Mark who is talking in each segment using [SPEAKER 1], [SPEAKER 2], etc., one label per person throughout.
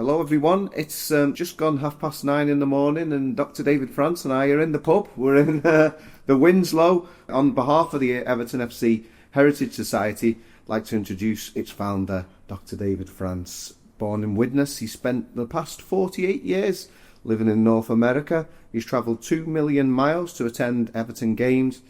[SPEAKER 1] Hello everyone, it's just gone 9:30 in the morning and Dr. David France and I are in the pub. We're in the Winslow. On behalf of the Everton FC Heritage Society, I'd like to introduce its founder, Dr. David France. Born in Widnes, he spent the past 48 years living in North America. He's travelled 2 million miles to attend Everton games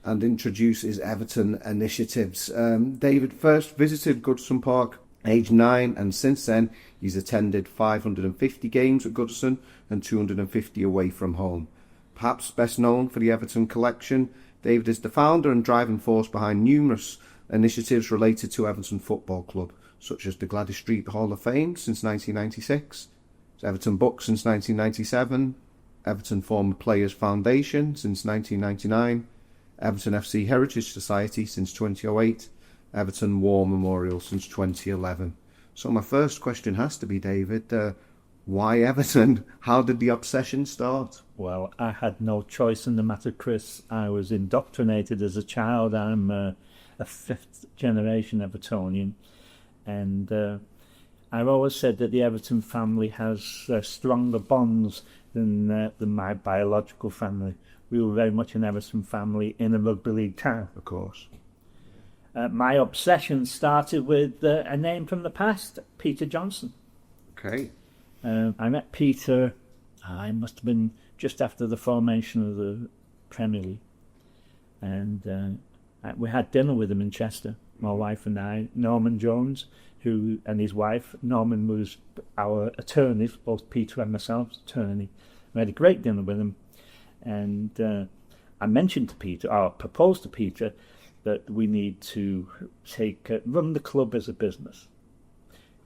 [SPEAKER 1] and introduce his Everton initiatives. David first visited Goodison Park age 9, and since then he's attended 550 games at Goodison and 250 away from home. Perhaps best known for the Everton collection, David is the founder and driving force behind numerous initiatives related to Everton Football Club, such as the Gladys Street Hall of Fame since 1996, Everton Books since 1997, Everton Former Players Foundation since 1999, Everton FC Heritage Society since 2008, Everton War Memorial since 2011. So my first question has to be, David, why Everton? How did the obsession start?
[SPEAKER 2] Well, I had no choice in the matter, Chris. I was indoctrinated as a child. I'm a fifth generation Evertonian, and I've always said that the Everton family has stronger bonds than my biological family. We were very much an Everton family in a rugby league town.
[SPEAKER 1] Of course.
[SPEAKER 2] My obsession started with a name from the past, Peter Johnson.
[SPEAKER 1] Okay.
[SPEAKER 2] I met Peter, I must have been just after the formation of the Premier League. And we had dinner with him in Chester, my wife and I. Norman Jones, who and his wife. Norman was our attorneys, both Peter and myself's attorney. We had a great dinner with him. And I mentioned to Peter, or proposed to Peter, that we need to run the club as a business.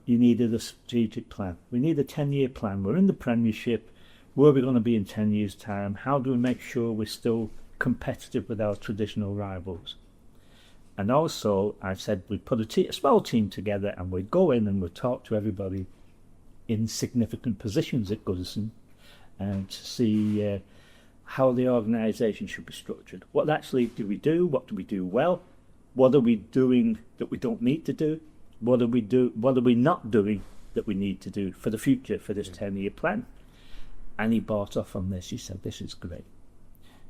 [SPEAKER 2] You needed a strategic plan. We need a 10-year plan. We're in the Premiership. Where are we going to be in 10 years' time? How do we make sure we're still competitive with our traditional rivals? And also, I said we'd put a small team together and we'd go in and we'd talk to everybody in significant positions at Goodison and to see how the organisation should be structured. What actually do we do? What do we do well? What are we doing that we don't need to do? What are we not doing that we need to do for the future, for this 10-year plan? And he bought off on this. He said, this is great.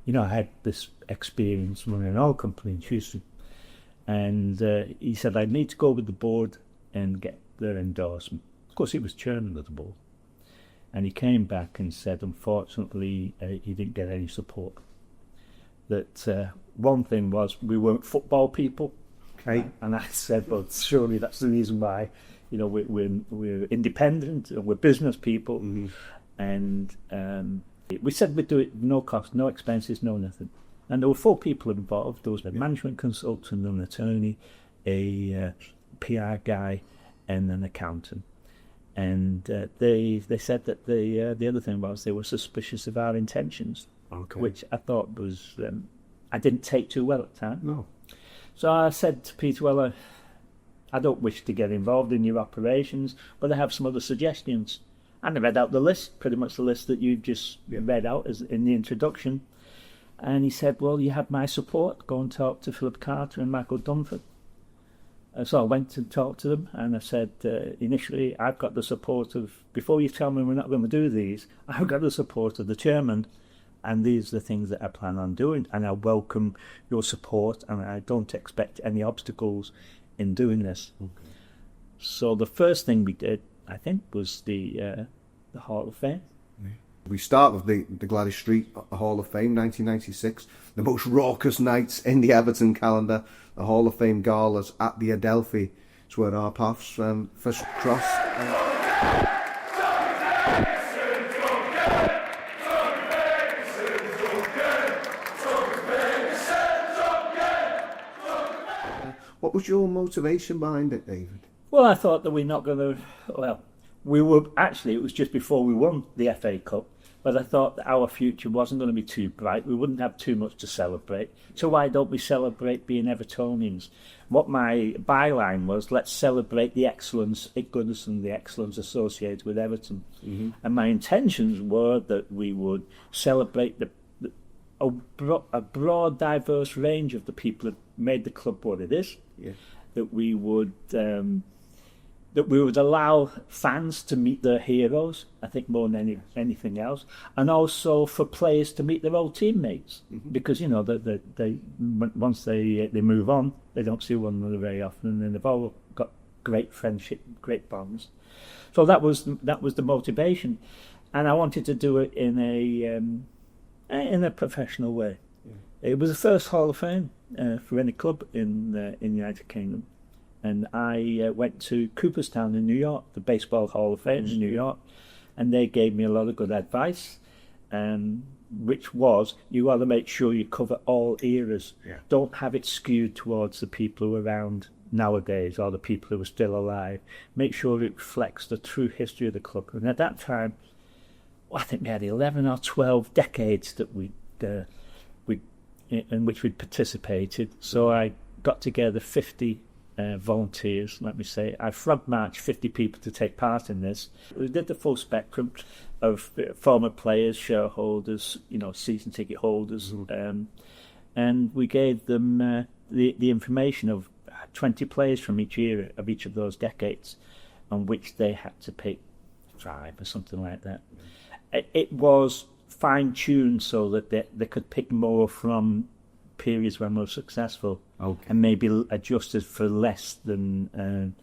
[SPEAKER 2] You know, I had this experience running an oil company in Houston. And he said, I need to go with the board and get their endorsement. Of course, he was chairman of the board. And he came back and said, unfortunately, he didn't get any support. That one thing was we weren't football people.
[SPEAKER 1] Okay.
[SPEAKER 2] And I said, well, surely that's the reason why. You know, we're independent and we're business people. Mm-hmm. And we said we'd do it no cost, no expenses, no nothing. And there were 4 people involved. There was a management consultant, an attorney, a PR guy, and an accountant. And they said that the other thing was they were suspicious of our intentions, okay. Which I thought was I didn't take too well at the time.
[SPEAKER 1] No.
[SPEAKER 2] So I said to Peter, well, I don't wish to get involved in your operations, but I have some other suggestions. And I read out the list, pretty much the list that you just read out as in the introduction. And he said, well, you have my support. Go and talk to Philip Carter and Michael Dunford. So I went and talked to them, and I said, initially, I've got the support of, before you tell me we're not going to do these, I've got the support of the chairman, and these are the things that I plan on doing, and I welcome your support, and I don't expect any obstacles in doing this. Okay. So the first thing we did, I think, was the Hall of Fame.
[SPEAKER 1] We start with the Gladys Street Hall of Fame, 1996, the most raucous nights in the Everton calendar. The Hall of Fame galas at the Adelphi. It's where our paths first crossed. What was your motivation behind it, David?
[SPEAKER 2] Well, I thought that we're not going to... Well, we were... Actually, it was just before we won the FA Cup. But I thought that our future wasn't going to be too bright. We wouldn't have too much to celebrate. So why don't we celebrate being Evertonians? What my byline was, let's celebrate the excellence at Goodison, the excellence associated with Everton. Mm-hmm. And my intentions were that we would celebrate a broad, diverse range of the people that made the club what it is. Yeah. That we would that we would allow fans to meet their heroes, I think more than anything else, and also for players to meet their old teammates, because they once they move on, they don't see one another very often, and they've all got great friendship, great bonds. So that was the motivation, and I wanted to do it in a professional way. It was the first Hall of Fame for any club in the United Kingdom. And I went to Cooperstown in New York, the Baseball Hall of Fame in New York, and they gave me a lot of good advice, which was, you got to make sure you cover all eras. Yeah. Don't have it skewed towards the people who are around nowadays or the people who are still alive. Make sure it reflects the true history of the club. And at that time, I think we had 11 or 12 decades that in which we'd participated. So I got together 50 volunteers, let me say. I frog marched 50 people to take part in this. We did the full spectrum of former players, shareholders, season ticket holders, and we gave them the information of 20 players from each era of each of those decades, on which they had to pick 5 or something like that. It was fine-tuned so that they could pick more from periods when we were successful, and maybe adjusted for less than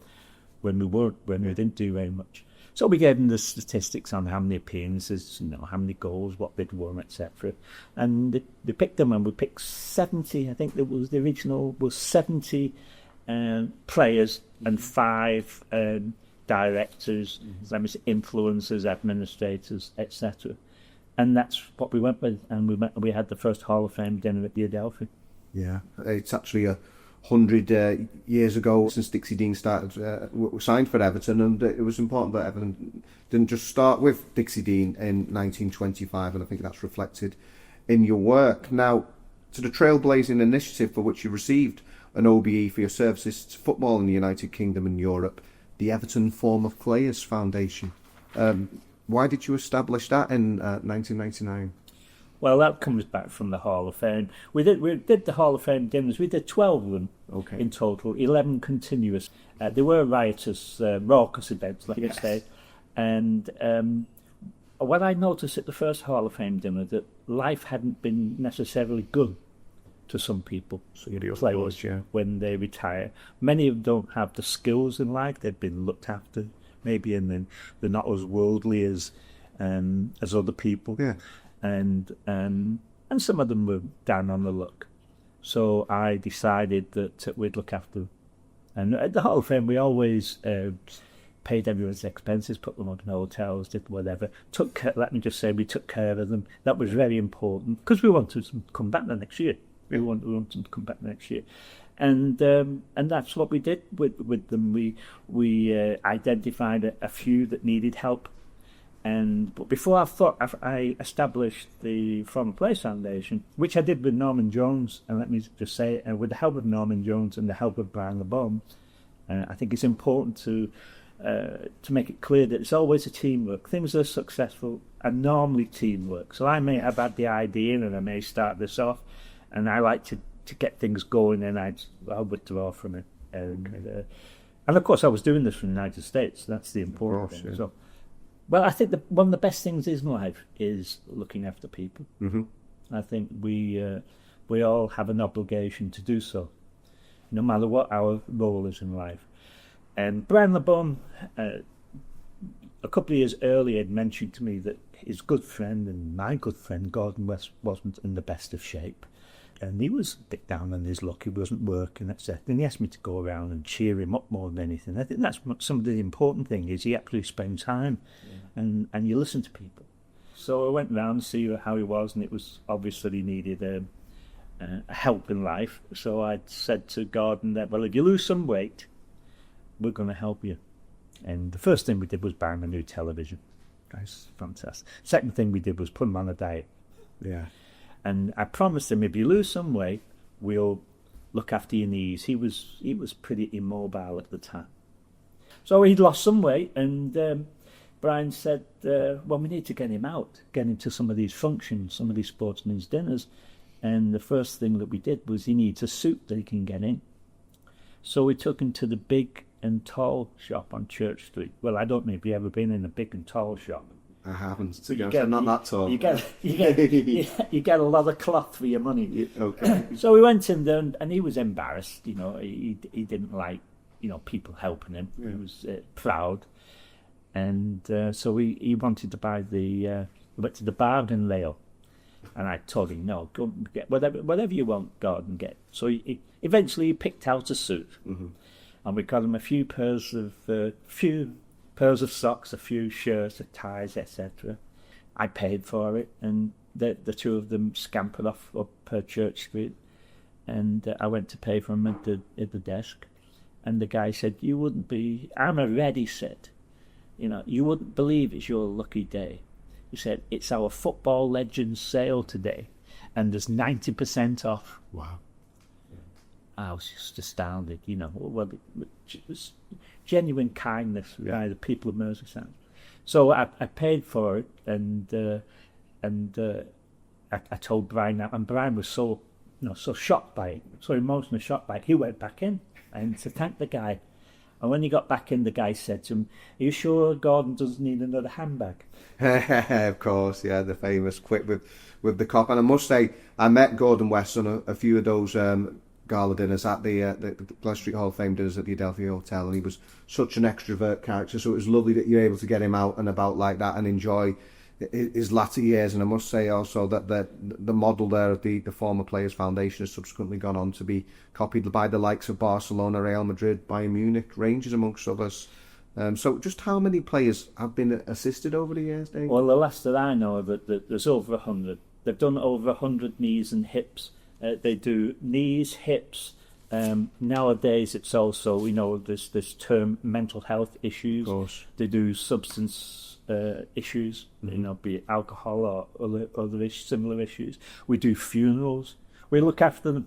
[SPEAKER 2] when we didn't do very much. So we gave them the statistics on how many appearances, how many goals, what they'd won, etc. And they picked them, and we picked 70. I think the original was 70 players and 5 directors, influencers, administrators, etc. And that's what we went with, and we had the first Hall of Fame dinner at the Adelphi. Yeah,
[SPEAKER 1] it's actually 100 years ago since Dixie Dean signed for Everton, and it was important that Everton didn't just start with Dixie Dean in 1925, and I think that's reflected in your work. Now, to the trailblazing initiative for which you received an OBE for your services to football in the United Kingdom and Europe, the Everton Former Players Foundation. Why did you establish that in 1999?
[SPEAKER 2] Well, that comes back from the Hall of Fame. We did the Hall of Fame dinners. We did 12 of them in total, 11 continuous. They were riotous, raucous events, let me say. And what I noticed at the first Hall of Fame dinner, that life hadn't been necessarily good to some people, players, when they retire. Many of them don't have the skills in life. They've been looked after, maybe, and then they're not as worldly as other people. Yeah. And some of them were down on the luck. So I decided that we'd look after them. And at the Hall of Fame, we always paid everyone's expenses, put them up in hotels, did whatever. Let me just say, we took care of them. That was very important, because we wanted them to come back the next year. We wanted them to come back the next year. And that's what we did with them. We identified a few that needed help. But before I established the Former Players Foundation, which I did with Norman Jones, and let me just say, with the help of Norman Jones and the help of Brian LeBon, I think it's important to make it clear that it's always a teamwork. Things that are successful are normally teamwork. So I may have had the idea, and I may start this off, and I like to get things going, and I'll withdraw from it. And of course, I was doing this from the United States. That's the important thing. Yeah. So, well, I think one of the best things in life is looking after people. Mm-hmm. I think we all have an obligation to do so, no matter what our role is in life. And Brian LeBon, a couple of years earlier, had mentioned to me that his good friend and my good friend Gordon West wasn't in the best of shape. And he was a bit down on his luck, he wasn't working, etc. And he asked me to go around and cheer him up more than anything. I think that's some of the important thing, is he actually spent time, and you listen to people. So I went round to see how he was, and it was obvious that he needed help in life. So I said to Gordon that, well, if you lose some weight, we're going to help you. And the first thing we did was buy him a new television. That's fantastic. Second thing we did was put him on a diet. Yeah. And I promised him, if you lose some weight, we'll look after your knees. He was pretty immobile at the time. So he'd lost some weight, and Brian said, well, we need to get him out, get him to some of these functions, some of these sportsmen's dinners. And the first thing that we did was he needs a suit that he can get in. So we took him to the Big and Tall shop on Church Street. Well, I don't know if you've ever been in a Big and Tall shop.
[SPEAKER 1] I haven't. To be honest, I'm not that tall.
[SPEAKER 2] You get a lot of cloth for your money.
[SPEAKER 1] Yeah, okay.
[SPEAKER 2] So we went in there, and he was embarrassed. He didn't like people helping him. Yeah. He was proud, and so he wanted to buy we went to the bargain rail, and I told him, no, go get whatever you want, Gordon, get. So he eventually picked out a suit, and we got him a few pairs of socks, a few shirts, ties, etc. I paid for it, and the two of them scampered off up Church Street, and I went to pay for them at the desk, and the guy said, "You wouldn't be." I'm a red, he said. You wouldn't believe it's your lucky day. He said, "It's our football legends sale today, and there's 90% off."
[SPEAKER 1] Wow.
[SPEAKER 2] I was just astounded, Well, it was genuine kindness by the people of Merseyside. So I paid for it, and I told Brian that, and Brian was so shocked by it, so emotionally shocked by it. He went back in and to thank the guy. And when he got back in, the guy said to him, "Are you sure Gordon doesn't need another handbag?"
[SPEAKER 1] Of course, yeah, the famous quip with the cop. And I must say, I met Gordon West on a few of those gala dinners at the Glasgow Street Hall of Fame dinners at the Adelphi Hotel, and he was such an extrovert character. So it was lovely that you're able to get him out and about like that and enjoy his latter years. And I must say also that the model there of the former Players Foundation has subsequently gone on to be copied by the likes of Barcelona, Real Madrid, Bayern Munich, Rangers amongst others. So just how many players have been assisted over the years, Dave?
[SPEAKER 2] Well, the last that I know of it, there's over 100. They've done over 100 knees and hips. They do knees, hips. Nowadays, it's also, this term mental health issues.
[SPEAKER 1] Of course.
[SPEAKER 2] They do substance issues, be it alcohol or other similar issues. We do funerals. We look after them.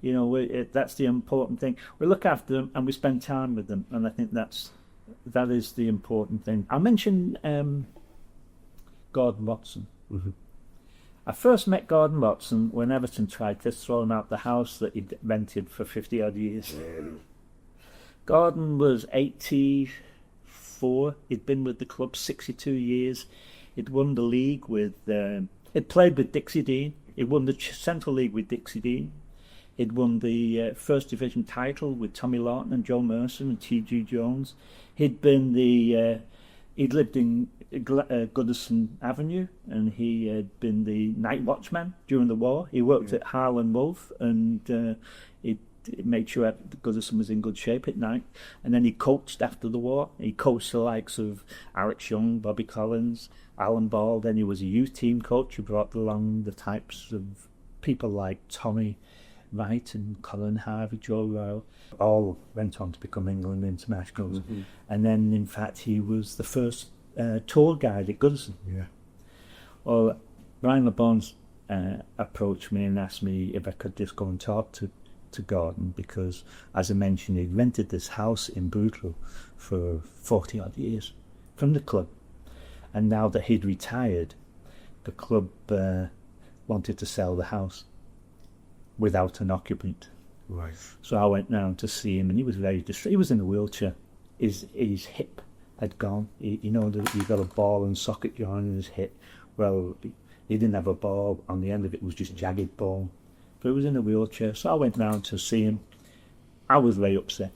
[SPEAKER 2] Yeah. That's the important thing. We look after them and we spend time with them, and I think that is the important thing. I mentioned Gordon Watson. Mm-hmm. I first met Gordon Watson when Everton tried to throw him out the house that he'd rented for 50-odd years. Gordon was 84. He'd been with the club 62 years. He'd won the league with... he'd played with Dixie Dean. He'd won the Central League with Dixie Dean. He'd won the First Division title with Tommy Lawton and Joe Mercer and T.G. Jones. He'd been he'd lived in Goodison Avenue, and he had been the night watchman during the war. He worked at Harlan Wolf, and he made sure Goodison was in good shape at night. And then he coached after the war. He coached the likes of Alex Young, Bobby Collins, Alan Ball. Then he was a youth team coach who brought along the types of people like Tommy Wright and Colin Harvey, Joe Royal. All went on to become England internationals. Mm-hmm. And then, in fact, he was the first tour guide at Goodison. Yeah. Well, Brian LeBons approached me and asked me if I could just go and talk to Gordon, because, as I mentioned, he'd rented this house in Bootle for 40-odd years from the club. And now that he'd retired, the club wanted to sell the house without an occupant.
[SPEAKER 1] Right.
[SPEAKER 2] So I went round to see him, and he was very distressed. He was in a wheelchair. His hip had gone. He got a ball and socket joint in his hip. Well, he didn't have a ball. On the end of it was just jagged bone. But he was in a wheelchair. So I went round to see him. I was very upset.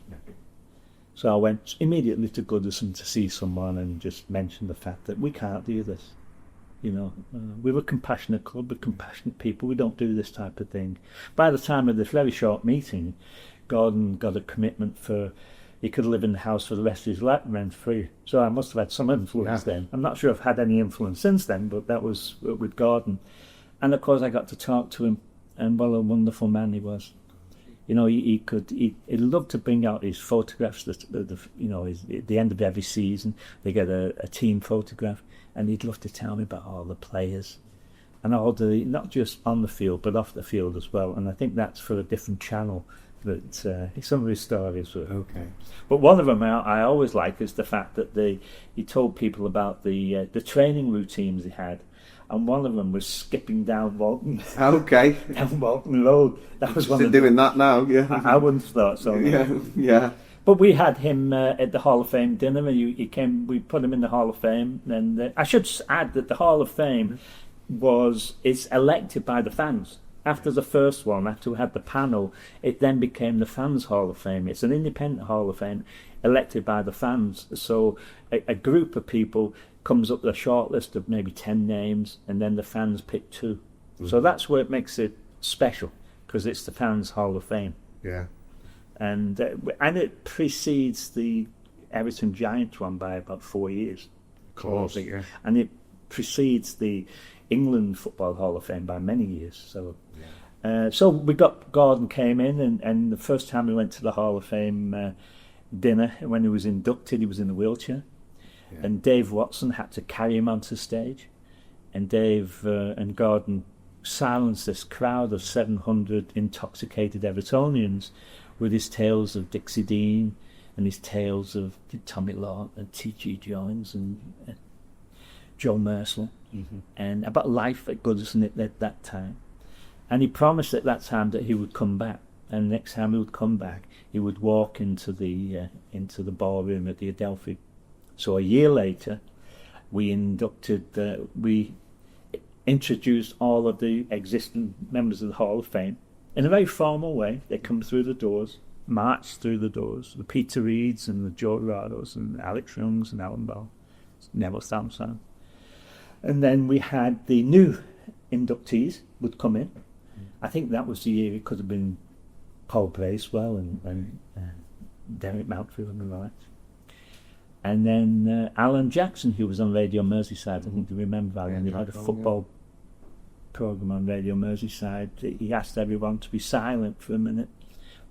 [SPEAKER 2] So I went immediately to Goodison to see someone and just mentioned the fact that we can't do this. We're a compassionate club, we're compassionate people, we don't do this type of thing. By the time of this very short meeting, Gordon got a commitment he could live in the house for the rest of his life rent-free. So I must have had some influence then. I'm not sure I've had any influence since then, but that was with Gordon. And of course I got to talk to him, and what a wonderful man he was. He loved to bring out his photographs. At the end of every season, they get a team photograph, and he'd love to tell me about all the players and all not just on the field but off the field as well. And I think that's for a different channel. But some of his stories were
[SPEAKER 1] okay.
[SPEAKER 2] But one of them I always like is the fact that he told people about the training routines he had. and one of them was skipping down Walton.
[SPEAKER 1] Okay.
[SPEAKER 2] Down Walton Road. That was one of
[SPEAKER 1] doing that now, yeah.
[SPEAKER 2] I wouldn't have thought so.
[SPEAKER 1] Yeah.
[SPEAKER 2] But we had him at the Hall of Fame dinner, and he came. We put him in the Hall of Fame, and I should add that the Hall of Fame is elected by the fans. After the first one, after we had the panel, it then became the Fans Hall of Fame. It's an independent Hall of Fame elected by the fans. So a group of people comes up with a short list of maybe 10 names, and then the fans pick 2. So that's where it makes it special, because it's the Fans Hall of Fame.
[SPEAKER 1] Yeah.
[SPEAKER 2] And it precedes the Everton Giants one by about 4 years.
[SPEAKER 1] Of course, yeah.
[SPEAKER 2] And it precedes the England Football Hall of Fame by many years. So so Gordon came in, and the first time we went to the Hall of Fame dinner, when he was inducted, he was in a wheelchair. Yeah. And Dave Watson had to carry him onto stage. And Dave and Gordon silenced this crowd of 700 intoxicated Evertonians with his tales of Dixie Dean and his tales of Tommy Law and T.G. Jones and Joe Mercer, and about life at Goodison at that time. And he promised at that time that he would come back, and the next time he would come back, he would walk into the ballroom at the Adelphi. So a year later, we introduced all of the existing members of the Hall of Fame in a very formal way. They come through the doors, march through the doors, the Peter Reeds and the Joe Rados and Alex Youngs and Alan Ball, Neville Samson. And then we had the new inductees would come in. I think that was the year it could have been Paul Bracewell and Derek Mountfield and the right. And then Alan Jackson, who was on Radio Merseyside, I think you remember Alan, he had a football programme on Radio Merseyside. He asked everyone to be silent for a minute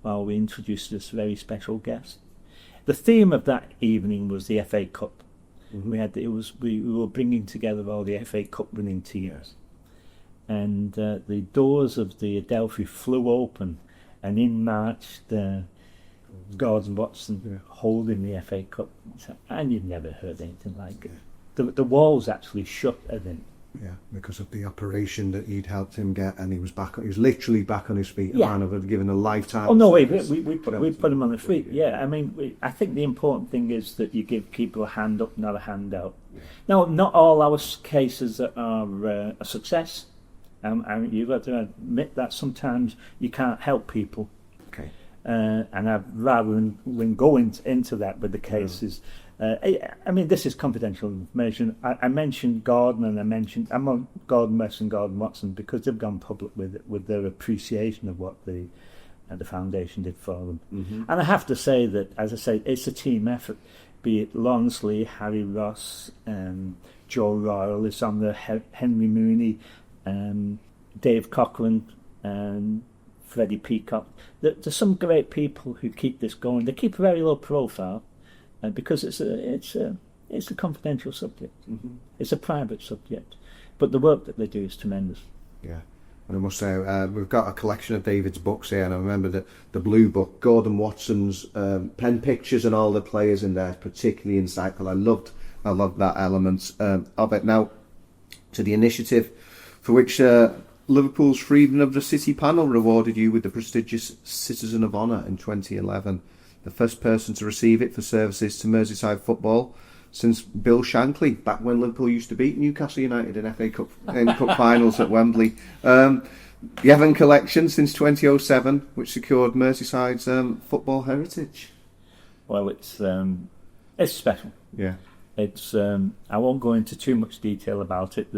[SPEAKER 2] while we introduced this very special guest. The theme of that evening was the FA Cup. We were bringing together all the FA Cup winning teams, and the doors of the Adelphi flew open, and in marched Gordon Watson holding the FA Cup, and you'd never heard anything like it. The walls actually shook at him.
[SPEAKER 1] Yeah, because of the operation that he'd helped him get, and he was literally back on his feet. A man who had given a lifetime.
[SPEAKER 2] Oh no, we put him on his feet. Yeah, I mean, I think the important thing is that you give people a hand up, not a handout. Yeah. Now, not all our cases are a success. You've got to admit that sometimes you can't help people.
[SPEAKER 1] Okay.
[SPEAKER 2] And I'd rather than go into that with the cases. I mean, this is confidential information. I mentioned Gordon, and I'm on Gordon West and Gordon Watson because they've gone public with their appreciation of what the foundation did for them. And I have to say that, as I say, it's a team effort. Be it Lonsley, Harry Ross, Joe Royal is on there, Henry Mooney, Dave Cochran, and Freddie Peacock. There's some great people who keep this going. They keep a very low profile. Because it's a confidential subject. It's a private subject, but the work that they do is tremendous. Yeah,
[SPEAKER 1] and I must say we've got a collection of David's books here, and I remember the blue book, Gordon Watson's pen pictures and all the players in there, particularly insightful. I loved that element of it. Now, to the initiative for which Liverpool's Freedom of the City panel rewarded you with the prestigious Citizen of Honour in 2011. The first person to receive it for services to Merseyside football since Bill Shankly, back when Liverpool used to beat Newcastle United in FA Cup finals at Wembley. The Evan Collection since 2007, which secured Merseyside's football heritage.
[SPEAKER 2] Well, it's special.
[SPEAKER 1] Yeah.
[SPEAKER 2] It's I won't go into too much detail about it.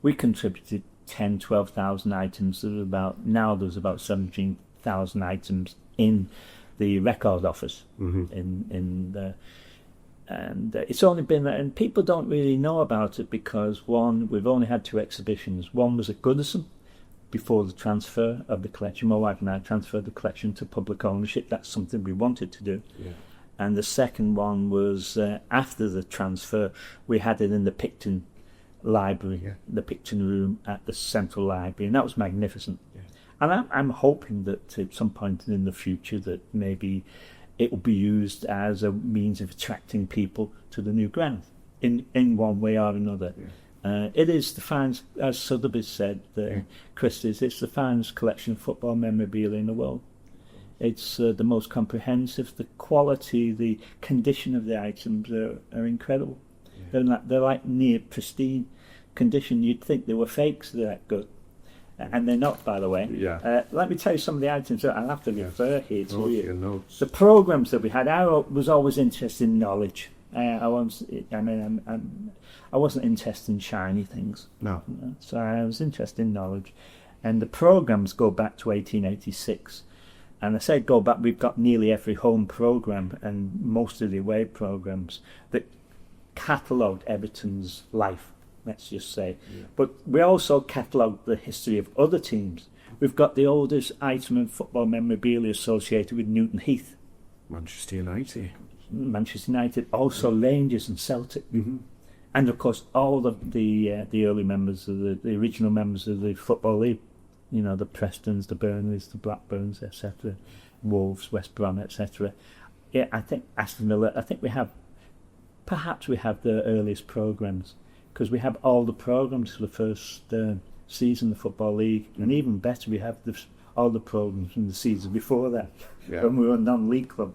[SPEAKER 2] We contributed 12,000 items. There's about 17,000 items in the record office and it's only been, and people don't really know about it because we've only had 2 exhibitions. One was at Goodison before the transfer of the collection. My wife and I transferred the collection to public ownership. That's something we wanted to do. Yeah. And the second one was after the transfer. We had it in the Picton Library, the Picton Room at the Central Library, and that was magnificent. Yeah. And I'm hoping that at some point in the future that maybe it will be used as a means of attracting people to the new ground in one way or another. Yeah. It is the finest, as Sotheby's said, Chris, it's the finest collection of football memorabilia in the world. It's the most comprehensive. The quality, the condition of the items are incredible. Yeah. They're like near pristine condition. You'd think they were fakes, they're that good. And they're not, by the way.
[SPEAKER 1] Yeah.
[SPEAKER 2] Let me tell you some of the items. I'll have to refer here to you.
[SPEAKER 1] Notes.
[SPEAKER 2] The programs that we had, I was always interested in knowledge. I wasn't interested in shiny things.
[SPEAKER 1] No.
[SPEAKER 2] So I was interested in knowledge. And the programs go back to 1886. And I say go back, we've got nearly every home program and most of the away programs that catalogued Everton's life, let's just say. Yeah. But we also catalogued the history of other teams. We've got the oldest item of football memorabilia associated with Newton Heath.
[SPEAKER 1] Manchester United. Also Rangers and Celtic. Mm-hmm. And of course all of the early members of the original members of the Football League. You know, the Prestons, the Burnleys, the Blackburns, etc., Wolves, West Brom, etc. Yeah, I think Aston Villa. I think we have the earliest programs because we have all the programs for the first season of the Football League, and even better, we have all the programs from the season before that when we were a non-league club.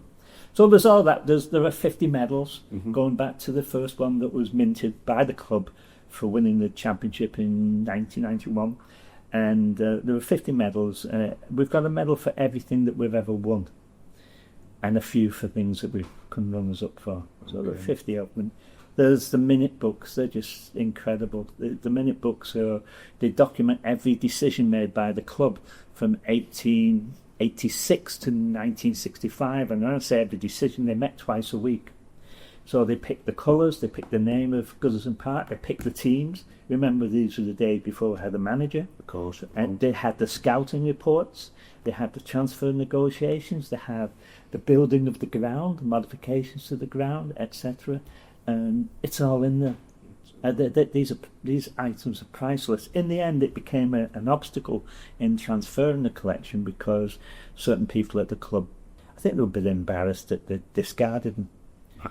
[SPEAKER 1] So there's all that. There are 50 medals going back to the first one that was minted by the club for winning the championship in 1991. And there were 50 medals. We've got a medal for everything that we've ever won, and a few for things that we couldn't run us up for. So there are 50 of them. There's the minute books. They're just incredible. The minute books they document every decision made by the club from 1886 to 1965. And when I say every decision, they met twice a week. So they picked the colours, they picked the name of Goodison Park, they picked the teams. Remember, these were the days before we had a manager. Of course.
[SPEAKER 2] And they had the scouting reports, they had the transfer negotiations, they had the building of the ground, modifications to the ground, etc. And it's all in there. These items are priceless. In the end, it became an obstacle in transferring the collection because certain people at the club, I think they were a bit embarrassed that they discarded them.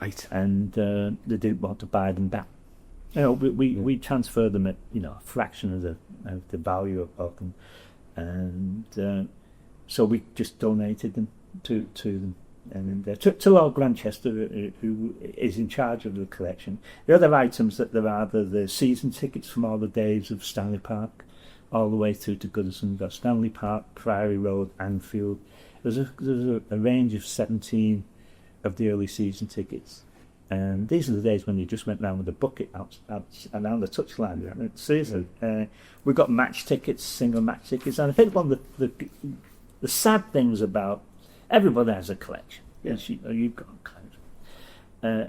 [SPEAKER 1] Right.
[SPEAKER 2] And they didn't want to buy them back. You know, we transferred them at a fraction of the value of them, and so we just donated them to them, and to Lord Grantchester, who is in charge of the collection. The other items that there are the season tickets from all the days of Stanley Park, all the way through to Goodison. We've got Stanley Park, Priory Road, Anfield. There's a range of 17 of the early season tickets, and these are the days when you just went round with a bucket out and down the touchline. Yeah. Seriously, we've got match tickets, single match tickets, and I think one of the sad things about everybody has a collection. Yes, you've got a collection.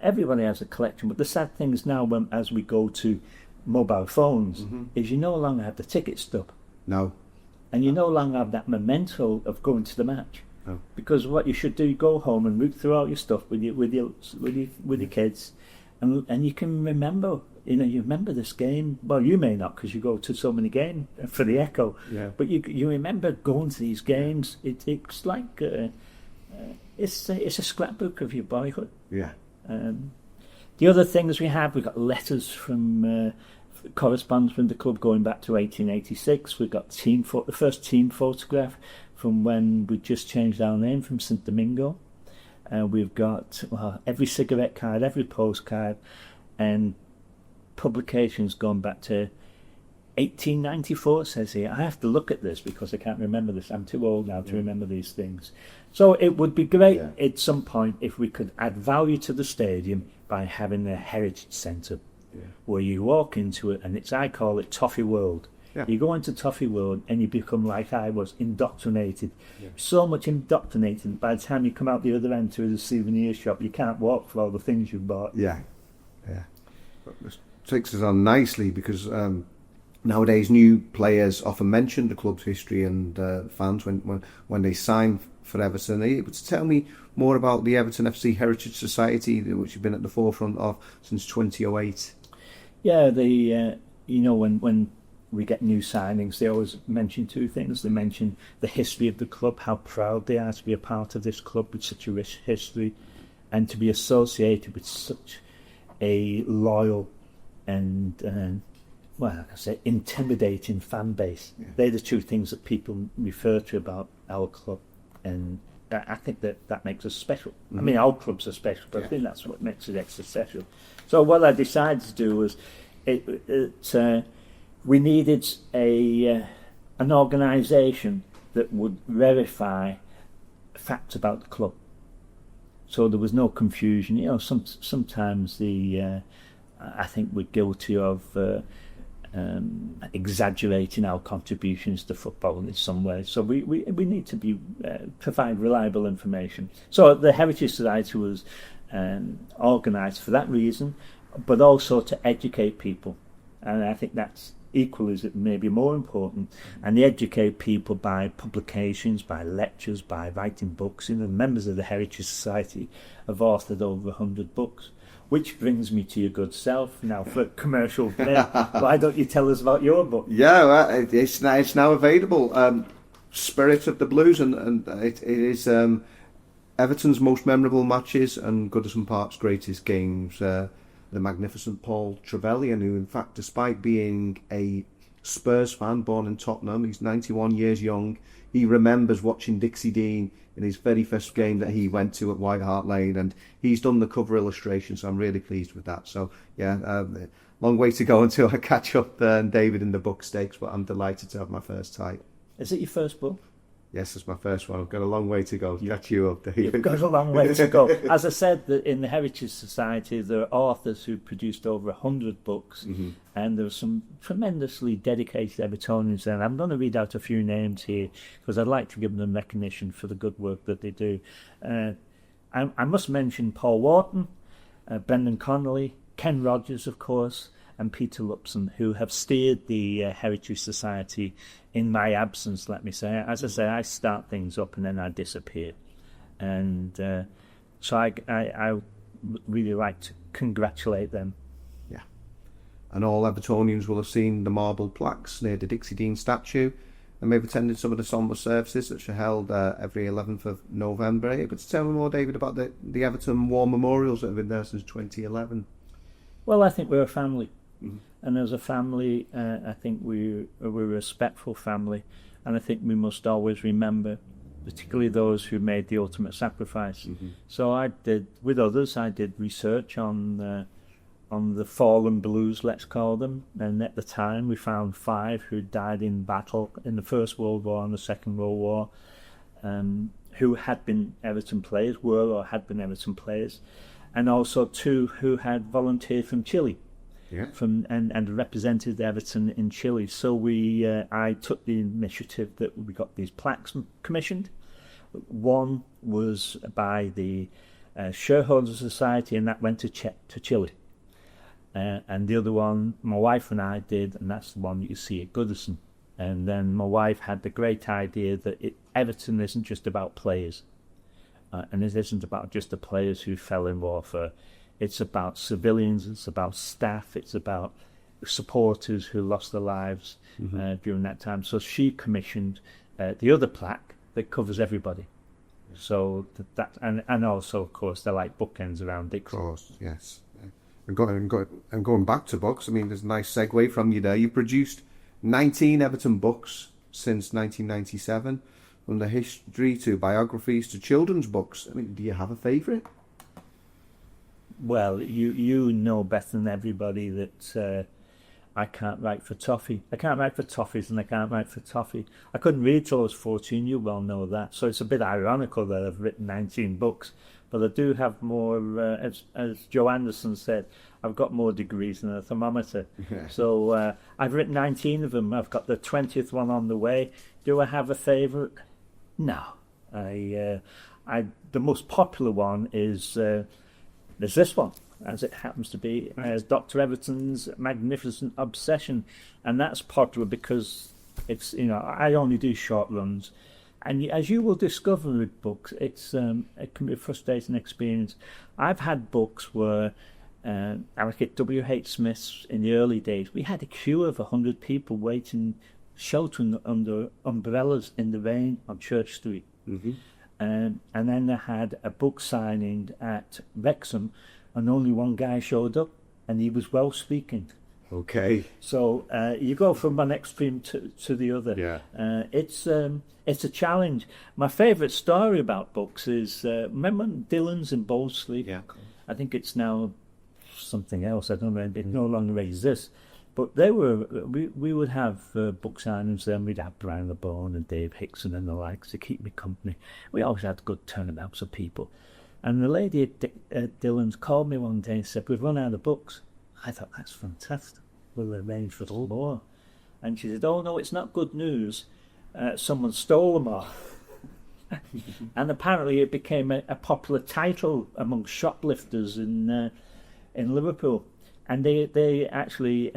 [SPEAKER 2] Everybody has a collection, but the sad thing is now, as we go to mobile phones, is you no longer have the ticket stub.
[SPEAKER 1] No,
[SPEAKER 2] and you no longer have that memento of going to the match. Oh. Because what you should do, go home and root through all your stuff with your kids, and you can remember. You remember this game. Well, you may not because you go to so many games for the Echo. Yeah. But you remember going to these games. It's like it's a scrapbook of your boyhood.
[SPEAKER 1] Yeah.
[SPEAKER 2] The other things we've got letters from correspondence from the club going back to 1886. We've got the first team photograph from when we just changed our name from St Domingo. We've got every cigarette card, every postcard, and publications going back to 1894, it says here. I have to look at this because I can't remember this. I'm too old now to remember these things. So it would be great at some point if we could add value to the stadium by having a heritage centre where you walk into it, and I call it Toffee World. Yeah. You go into Toffee World and you become, like I was, indoctrinated. Yeah. So much indoctrinated, by the time you come out the other end to the souvenir shop, you can't walk for all the things you've bought. Yeah.
[SPEAKER 1] This takes us on nicely because nowadays new players often mention the club's history, and fans, when they sign for Everton. Are you able to tell me more about the Everton FC Heritage Society, which you've been at the forefront of since 2008?
[SPEAKER 2] Yeah, when we get new signings, they always mention two things. They mention the history of the club, how proud they are to be a part of this club with such a rich history, and to be associated with such a loyal and well, like I say, intimidating fan base.
[SPEAKER 1] Yeah.
[SPEAKER 2] They're the two things that people refer to about our club, and I think that makes us special. I mean, our clubs are special, but I think that's what makes it extra special. So what I decided to do was, we needed an organisation that would verify facts about the club, so there was no confusion. You know, sometimes I think we're guilty of exaggerating our contributions to football in some way. So we need to provide reliable information. So the Heritage Society was organised for that reason, but also to educate people. And I think that's equally as it may be more important. And they educate people by publications, by lectures, by writing books. You know, the members of the Heritage Society have authored over 100 books. Which brings me to your good self now for commercial play. Why don't you tell us about your book?
[SPEAKER 1] Yeah, well, it's now available. Spirit of the Blues, and it is Everton's most memorable matches and Goodison Park's greatest games. The magnificent Paul Trevelyan, who in fact, despite being a Spurs fan born in Tottenham, he's 91 years young, he remembers watching Dixie Dean in his very first game that he went to at White Hart Lane, and he's done the cover illustration, so I'm really pleased with that. So yeah, long way to go until I catch up David in the book stakes, but I'm delighted to have my first type.
[SPEAKER 2] Is it your first book?
[SPEAKER 1] Yes, it's my first one. I've got a long way to go. Catch you up, David.
[SPEAKER 2] You've got a long way to go. As I said, in the Heritage Society, there are authors who produced over 100 books, and there are some tremendously dedicated Evertonians there. And I'm going to read out a few names here because I'd like to give them recognition for the good work that they do. I must mention Paul Wharton, Brendan Connolly, Ken Rogers, of course, and Peter Lupson, who have steered the Heritage Society in my absence, let me say. As I say, I start things up and then I disappear. And so I really like to congratulate them.
[SPEAKER 1] Yeah. And all Evertonians will have seen the marble plaques near the Dixie Dean statue, and maybe attended some of the sombre services which are held every 11th of November. Able to tell me more, David, about the Everton War Memorials that have been there since 2011?
[SPEAKER 2] Well, I think we're a family. And as a family, I think we're a respectful family, and I think we must always remember, particularly those who made the ultimate sacrifice. So I did research on the fallen Blues, let's call them, and at the time we found 5 who died in battle in the First World War and the Second World War, who had been Everton players, and also 2 who had volunteered from Chile.
[SPEAKER 1] Yeah.
[SPEAKER 2] And represented Everton in Chile. So I took the initiative that we got these plaques commissioned. One was by the Shareholders Society, and that went to Chile. And the other one, my wife and I did, and that's the one that you see at Goodison. And then my wife had the great idea that Everton isn't just about players, and it isn't about just the players who fell in warfare. It's about civilians, it's about staff, it's about supporters who lost their lives during that time. So she commissioned the other plaque that covers everybody. So and also, of course, they're like bookends around Dixie.
[SPEAKER 1] Of course, yes. And going back to books, I mean, there's a nice segue from you there. You produced 19 Everton books since 1997, from the history to biographies to children's books. I mean, do you have a favourite?
[SPEAKER 2] Well, you know better than everybody that I can't write for toffee. I can't write for toffees, and I can't write for toffee. I couldn't read till I was 14, you well know that. So it's a bit ironical that I've written 19 books. But I do have more, as Joe Anderson said, I've got more degrees than a thermometer. So I've written 19 of them. I've got the 20th one on the way. Do I have a favourite? No. The most popular one is... there's this one, as it happens to be, as Dr. Everton's Magnificent Obsession, and that's popular because it's, I only do short runs, and as you will discover with books, it can be a frustrating experience. I've had books where, like at W.H. Smith's in the early days, we had a queue of 100 people waiting, sheltering under umbrellas in the rain on Church Street. And then they had a book signing at Wrexham, and only one guy showed up, and he was Welsh speaking.
[SPEAKER 1] Okay.
[SPEAKER 2] So you go from one extreme to the other.
[SPEAKER 1] Yeah.
[SPEAKER 2] It's a challenge. My favourite story about books is remember Dylan's in Bowlsley?
[SPEAKER 1] Yeah.
[SPEAKER 2] I think it's now something else. I don't know. It no longer exists. But they were. We would have book signings there, and we'd have Brian LeBone and Dave Hickson and the likes to keep me company. We always had good turnouts of people. And the lady at Dylan's called me one day and said, "We've run out of books." I thought, that's fantastic. We'll arrange for more. And she said, "Oh no, it's not good news. Someone stole them all." And apparently it became a popular title among shoplifters in Liverpool. And they actually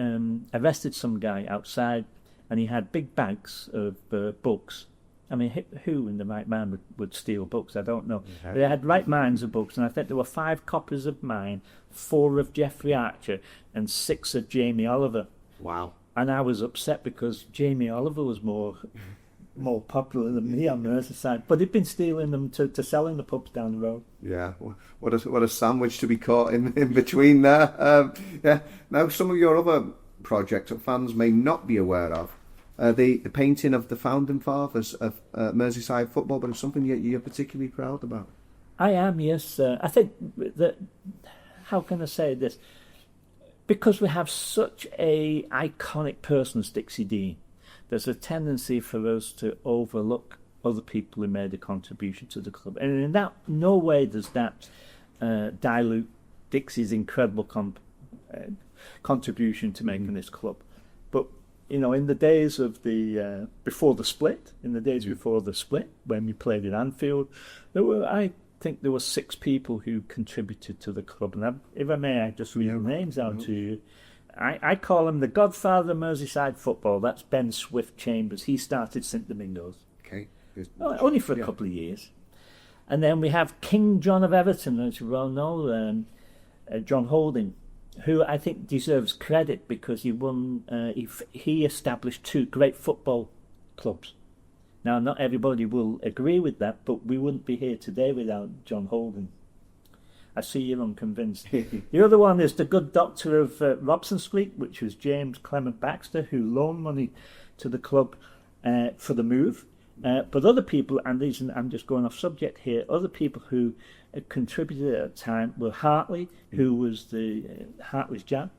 [SPEAKER 2] arrested some guy outside, and he had big bags of books. I mean, who in the right mind would steal books? I don't know.
[SPEAKER 1] Okay.
[SPEAKER 2] They had right minds of books, and I think there were 5 copies of mine, 4 of Geoffrey Archer, and 6 of Jamie Oliver.
[SPEAKER 1] Wow.
[SPEAKER 2] And I was upset because Jamie Oliver was more popular than me on Merseyside, but he'd been stealing them to sell in the pubs down the road.
[SPEAKER 1] Yeah, what a sandwich to be caught in between there. Yeah. Now, some of your other projects that fans may not be aware of, the painting of the founding fathers of Merseyside football, but it's something you're particularly proud about.
[SPEAKER 2] I am, yes. I think that, how can I say this? Because we have such a iconic person as Dixie Dean, there's a tendency for us to overlook other people who made a contribution to the club. And in that, no way does that dilute Dixie's incredible contribution to making this club. But, in the days of before the split, when we played in Anfield, I think there were 6 people who contributed to the club. And if I may, I just read the names out to you. I call him the godfather of Merseyside football. That's Ben Swift Chambers. He started St Domingos.
[SPEAKER 1] Okay.
[SPEAKER 2] Only for a couple of years. And then we have King John of Everton, as you well know, John Holding, who I think deserves credit because he won. He established 2 great football clubs. Now, not everybody will agree with that, but we wouldn't be here today without John Holding. I see you're unconvinced. The other one is the good doctor of Robson Street, which was James Clement Baxter, who loaned money to the club for the move. But other people, and I'm just going off subject here, other people who contributed at the time were Hartley, who was Hartley's Jan,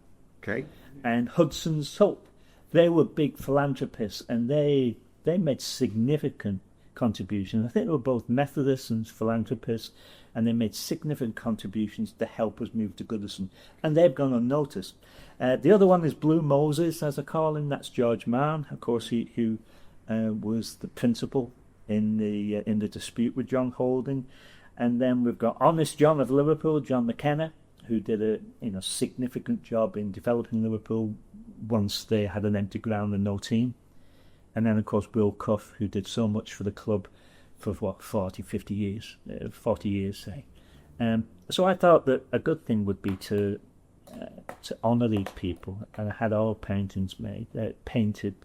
[SPEAKER 1] Okay.
[SPEAKER 2] and Hudson's Hope. They were big philanthropists, and they made significant contributions. I think they were both Methodists and philanthropists, and they made significant contributions to help us move to Goodison, and they've gone unnoticed. The other one is Blue Moses, as I call him. That's George Mann, of course, who was the principal in the dispute with John Holding. And then we've got Honest John of Liverpool, John McKenna, who did a significant job in developing Liverpool once they had an empty ground and no team. And then, of course, Will Cuff, who did so much for the club for 40 years, say. So I thought that a good thing would be to honour these people, and I had all paintings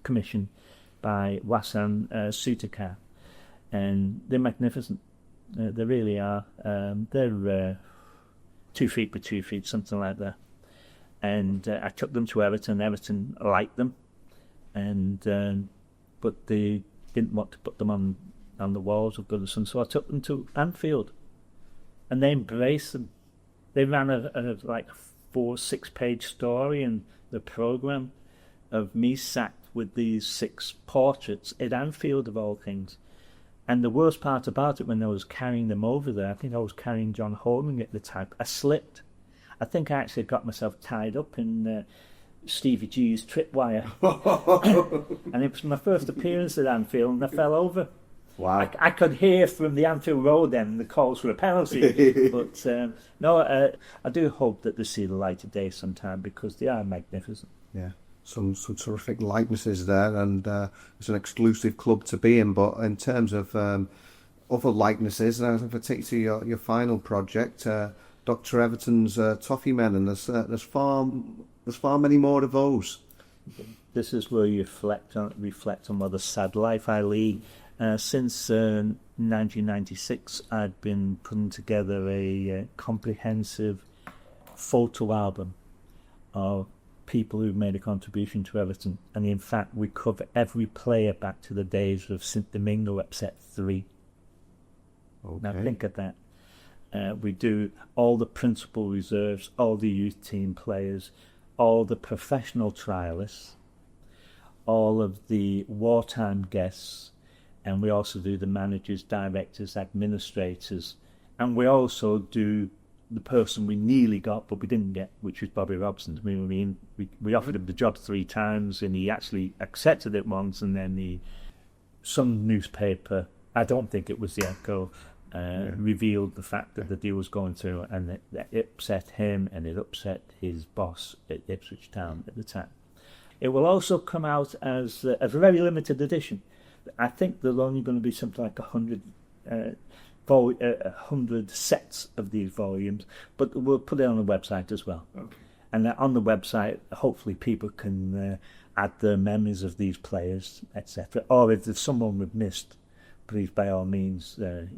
[SPEAKER 2] commissioned by Wasan Sutakar, and they're magnificent. They really are. They're 2 feet by 2 feet, something like that. And I took them to Everton. Everton liked them, but they didn't want to put them on the walls of Goodison, so I took them to Anfield, and they embraced them. They ran a 4-6 page story in the programme of me sacked with these 6 portraits at Anfield, of all things. And the worst part about it, when I was carrying them over there, I think I was carrying John Holding at the time, I slipped. I think I actually got myself tied up in Stevie G's tripwire. And it was my first appearance at Anfield, and I fell over.
[SPEAKER 1] Wow.
[SPEAKER 2] I could hear from the Anfield Road then the calls for a penalty. But I do hope that they see the light of day sometime, because they are magnificent.
[SPEAKER 1] Yeah. Some terrific likenesses there, and it's an exclusive club to be in. But in terms of other likenesses, and if I take to your final project, Dr. Everton's Toffee Men, and there's far many more of those.
[SPEAKER 2] This is where you reflect on what a sad life I lead. Since 1996, I'd been putting together a comprehensive photo album of people who've made a contribution to Everton, and in fact we cover every player back to the days of St Domingo upset 3.
[SPEAKER 1] Okay.
[SPEAKER 2] Now think of that. We do all the principal reserves, all the youth team players, all the professional trialists, all of the wartime guests, and we also do the managers, directors, administrators, and we also do the person we nearly got but we didn't get, which was Bobby Robson. We offered him the job 3 times and he actually accepted it once, and then some newspaper, I don't think it was the Echo, revealed the fact that the deal was going through, and it upset him and it upset his boss at Ipswich Town at the time. It will also come out as a very limited edition. I think there's only going to be something like 100 sets of these volumes, but we'll put it on the website as well.
[SPEAKER 1] Okay.
[SPEAKER 2] And on the website, hopefully people can add their memories of these players, etc. Or if there's someone we've missed, please, by all means, I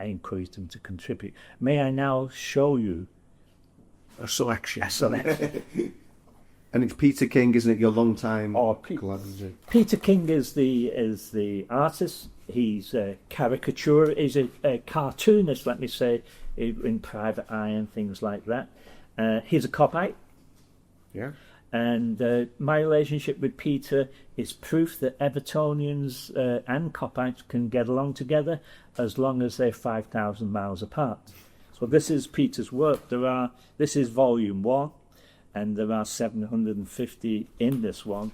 [SPEAKER 2] encourage them to contribute. May I now show you
[SPEAKER 1] a selection?
[SPEAKER 2] And
[SPEAKER 1] it's Peter King, isn't it? Your long-time club, is it?
[SPEAKER 2] Peter King is the artist. He's a caricature. He's a cartoonist, let me say, in Private Eye and things like that. He's a Copite.
[SPEAKER 1] Yeah.
[SPEAKER 2] And my relationship with Peter is proof that Evertonians and Copites can get along together as long as they're 5,000 miles apart. So this is Peter's work. This is volume 1, and there are 750 in this one,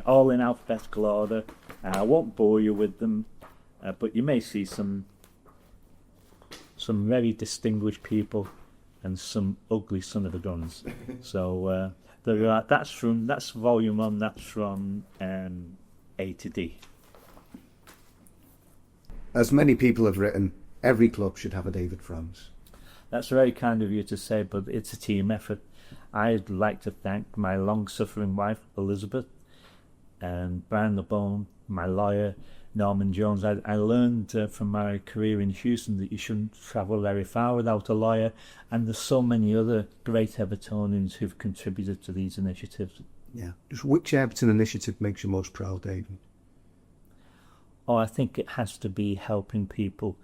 [SPEAKER 2] all in alphabetical order. I won't bore you with them, but you may see some very distinguished people and some ugly son of a guns. So that's volume 1. That's from A to D.
[SPEAKER 1] As many people have written, every club should have a David Franz.
[SPEAKER 2] That's very kind of you to say, but it's a team effort. I'd like to thank my long-suffering wife, Elizabeth, and Brian LeBone, my lawyer, Norman Jones. I learned from my career in Houston that you shouldn't travel very far without a lawyer, and there's so many other great Evertonians who've contributed to these initiatives.
[SPEAKER 1] Yeah. Just which Everton initiative makes you most proud, David?
[SPEAKER 2] Oh, I think it has to be helping people,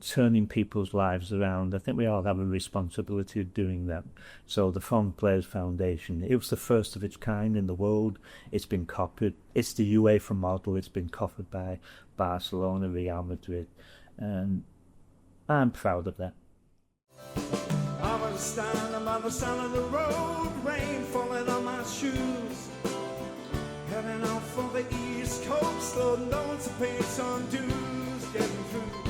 [SPEAKER 2] turning people's lives around. I think we all have a responsibility of doing that. So the Foreign Players Foundation, it was the first of its kind in the world. It's been copied. It's the UEFA model. It's been copied by Barcelona, Real Madrid. And I'm proud of that.
[SPEAKER 3] I was standing by the side of the road, rain falling on my shoes, heading out for the East Coast, Lord knows to pay some dues, getting through.